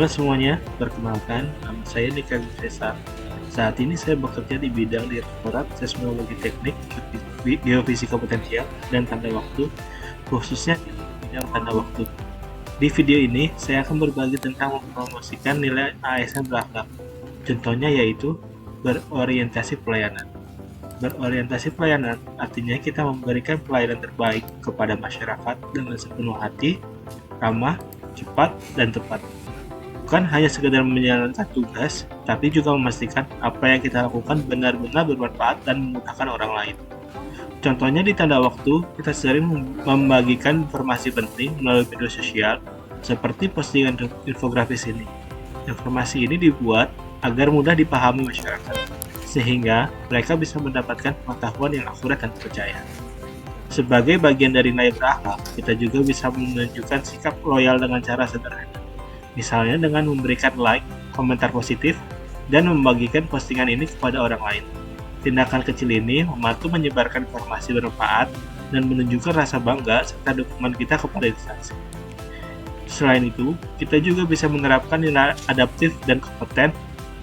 Halo semuanya, perkenalkan, nama saya Nika Cesar. Saat ini saya bekerja di bidang Direktorat Seismologi Teknik, Geofisika Potensial, dan Tanda Waktu, khususnya di bidang tanda waktu. Di video ini, saya akan berbagi tentang mempromosikan nilai ASN berakhlak. Contohnya yaitu berorientasi pelayanan. Berorientasi pelayanan artinya kita memberikan pelayanan terbaik kepada masyarakat dengan sepenuh hati, ramah, cepat, dan tepat. Bukan hanya sekedar menjalankan tugas, tapi juga memastikan apa yang kita lakukan benar-benar bermanfaat dan memudahkan orang lain. Contohnya di tanda waktu, kita sering membagikan informasi penting melalui media sosial, seperti postingan infografis ini. Informasi ini dibuat agar mudah dipahami masyarakat, sehingga mereka bisa mendapatkan pengetahuan yang akurat dan terpercaya. Sebagai bagian dari nilai berakhlak, kita juga bisa menunjukkan sikap loyal dengan cara sederhana. Misalnya dengan memberikan like, komentar positif, dan membagikan postingan ini kepada orang lain. Tindakan kecil ini membantu menyebarkan informasi bermanfaat dan menunjukkan rasa bangga serta dukungan kita kepada instansi. Selain itu, kita juga bisa menerapkan nilai adaptif dan kompeten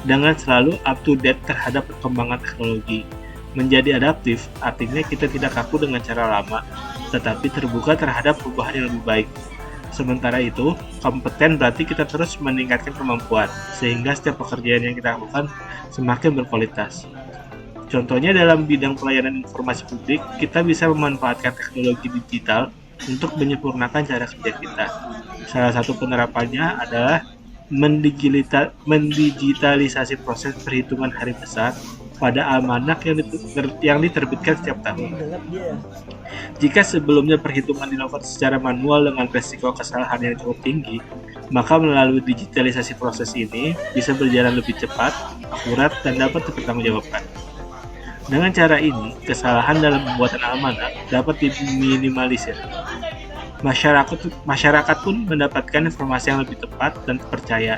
dengan selalu up to date terhadap perkembangan teknologi. Menjadi adaptif artinya kita tidak kaku dengan cara lama, tetapi terbuka terhadap perubahan yang lebih baik. Sementara itu, kompeten berarti kita terus meningkatkan kemampuan, sehingga setiap pekerjaan yang kita lakukan semakin berkualitas. Contohnya dalam bidang pelayanan informasi publik, kita bisa memanfaatkan teknologi digital untuk menyempurnakan cara kerja kita. Salah satu penerapannya adalah mendigitalisasi proses perhitungan hari besar pada almanak yang diterbitkan setiap tahun. Jika sebelumnya perhitungan dilakukan secara manual dengan resiko kesalahan yang cukup tinggi, maka melalui digitalisasi proses ini bisa berjalan lebih cepat, akurat, dan dapat dipertanggungjawabkan. Dengan cara ini, kesalahan dalam pembuatan almanak dapat diminimalisir. Masyarakat pun mendapatkan informasi yang lebih tepat dan terpercaya.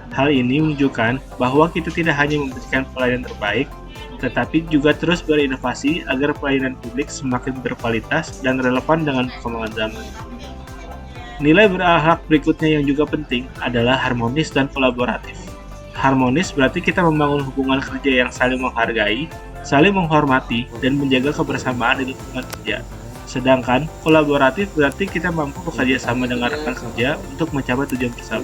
Hal ini menunjukkan bahwa kita tidak hanya memberikan pelayanan terbaik, tetapi juga terus berinovasi agar pelayanan publik semakin berkualitas dan relevan dengan perkembangan zaman. Nilai berakhlak berikutnya yang juga penting adalah harmonis dan kolaboratif. Harmonis berarti kita membangun hubungan kerja yang saling menghargai, saling menghormati, dan menjaga kebersamaan di lingkungan kerja. Sedangkan kolaboratif berarti kita mampu bekerja sama dengan rekan kerja untuk mencapai tujuan bersama.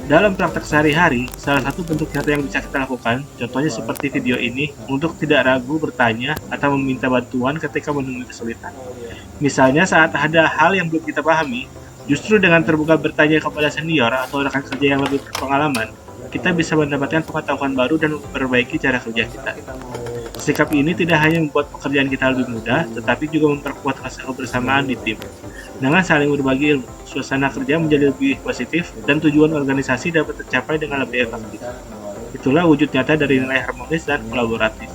Dalam praktek sehari-hari, salah satu bentuk nyata yang bisa kita lakukan, contohnya seperti video ini, untuk tidak ragu bertanya atau meminta bantuan ketika menemui kesulitan. Misalnya saat ada hal yang belum kita pahami, justru dengan terbuka bertanya kepada senior atau rekan kerja yang lebih berpengalaman, kita bisa mendapatkan pengetahuan baru dan memperbaiki cara kerja kita. Sikap ini tidak hanya membuat pekerjaan kita lebih mudah, tetapi juga memperkuat rasa kebersamaan di tim. Dengan saling berbagi ilmu, suasana kerja menjadi lebih positif dan tujuan organisasi dapat tercapai dengan lebih efektif. Itulah wujud nyata dari nilai harmonis dan kolaboratif.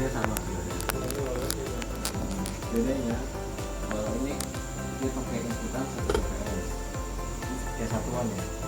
Sama bedanya kalau ini dia pakai inputan 1 TPS kayak satuan ya.